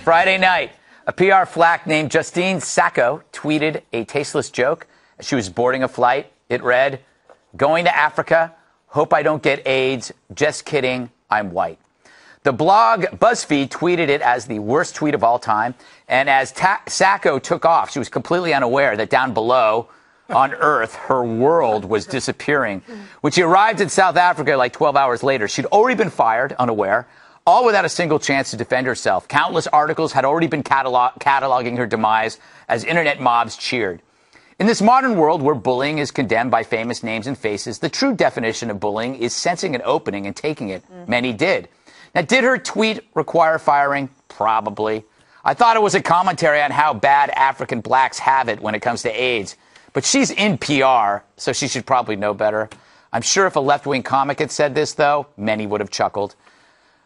Friday night, a PR flack named Justine Sacco tweeted a tasteless joke as she was boarding a flight. It read, "Going to Africa. Hope I don't get AIDS. Just kidding. I'm white." The blog BuzzFeed tweeted it as the worst tweet of all time. And as Sacco took off, she was completely unaware that down below on Earth, her world was disappearing. When she arrived in South Africa like 12 hours later, she'd already been fired, unaware, all without a single chance to defend herself. Countless articles had already been cataloging her demise as internet mobs cheered. In this modern world where bullying is condemned by famous names and faces, the true definition of bullying is sensing an opening and taking it. Many did. Now, did her tweet require firing? Probably. I thought it was a commentary on how bad African blacks have it when it comes to AIDS. But she's in PR, so she should probably know better. I'm sure if a left-wing comic had said this, though, many would have chuckled.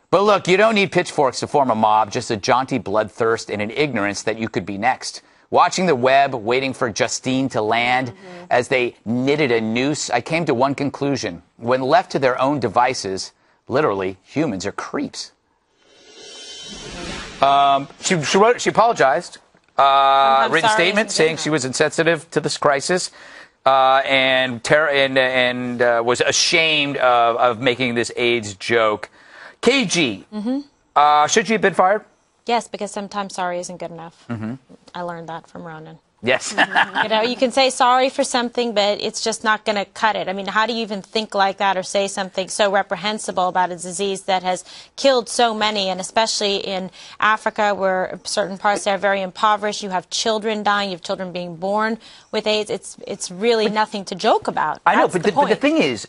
But look, you don't need pitchforks to form a mob, just a jaunty bloodthirst and an ignorance that you could be next. Watching the web, waiting for Justine to land, as they knitted a noose, I came to one conclusion. When left to their own devices, literally, humans are creeps. She apologized. Written statement saying she was insensitive to this crisis and was ashamed of making this AIDS joke. KG, should she have been fired? Yes, because sometimes sorry isn't good enough. I learned that from Ronan. Yes. You know, you can say sorry for something, but it's just not going to cut it. I mean, how do you even think like that or say something so reprehensible about a disease that has killed so many, and especially in Africa where certain parts are very impoverished. You have children dying. You have children being born with AIDS. It's really nothing to joke about. I know, but the thing is,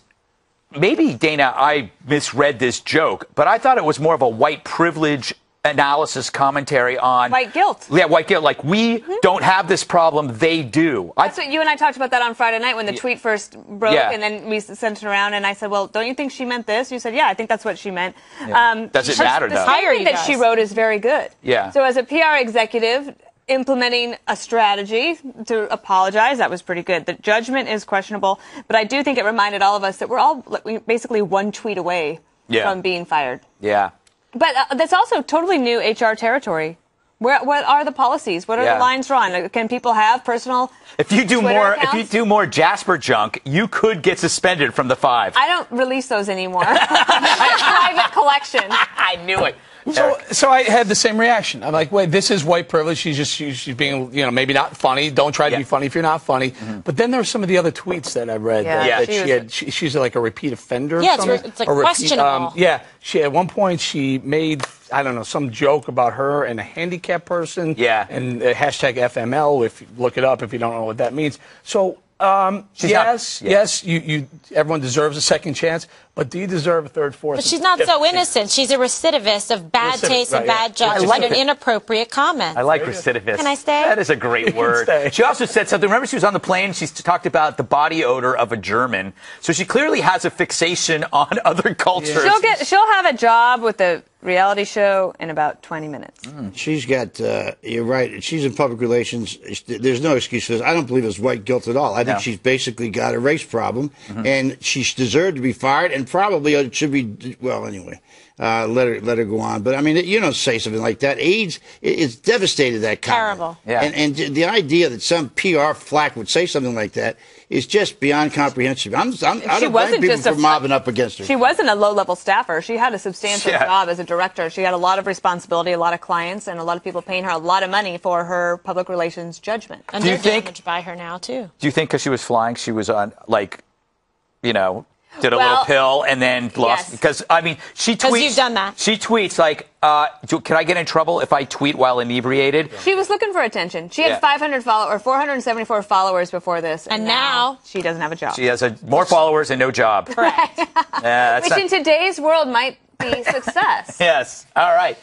maybe, Dana, I misread this joke, but I thought it was more of a white privilege analysis commentary on white guilt. Yeah, white guilt. Like, we don't have this problem, they do. That's what you and I talked about that on Friday night when the tweet first broke, and then we sent it around, and I said, well, don't you think she meant this? You said, yeah, I think that's what she meant. Does it matter, though? The statement that she wrote is very good. Yeah. So as a PR executive, implementing a strategy to apologize, that was pretty good. The judgment is questionable, but I do think it reminded all of us that we're all basically one tweet away from being fired. Yeah. But that's also totally new HR territory. What are the policies? What are the lines drawn? Can people have personal? If you do more Jasper junk, you could get suspended from the 5. I don't release those anymore. Private collection. I knew it. So I had the same reaction. I'm like, wait, this is white privilege. She's being, maybe not funny. Don't try to be funny if you're not funny. But then there were some of the other tweets that I read that she's like a repeat offender. Yeah, it's like questionable. She at one point she made, I don't know, some joke about her and a handicapped person. Yeah. And hashtag FML, if you look it up if you don't know what that means. So yes, everyone deserves a second chance, but do you deserve a third, fourth? But she's not so innocent. She's a recidivist of bad taste and bad judgment and an inappropriate comment. I like recidivist. Can I stay? That is a great word. She also said something. Remember, she was on the plane. She talked about the body odor of a German. So she clearly has a fixation on other cultures. She'll have a job with the reality show in about 20 minutes. She's got, you're right, she's in public relations. There's no excuse for this. I don't believe it's white guilt at all. I think she's basically got a race problem, and she deserved to be fired, and probably it should be, well, anyway, let her go on. But, I mean, you don't say something like that. AIDS, it's devastated that comment. Terrible. Yeah. And the idea that some PR flack would say something like that is just beyond comprehensive. I don't blame people for mobbing up against her. She wasn't a low-level staffer. She had a substantial job as a director. She had a lot of responsibility, a lot of clients, and a lot of people paying her a lot of money for her public relations judgment. And they're damaged by her now, too. Do you think because she was flying, she was on, like, did a little pill and then lost? Because, I mean, she tweets. Because you've done that. She tweets like, can I get in trouble if I tweet while inebriated? She was looking for attention. She had 474 followers before this. And now she doesn't have a job. She has more followers and no job. Correct. Which in today's world might be success. Yes. All right.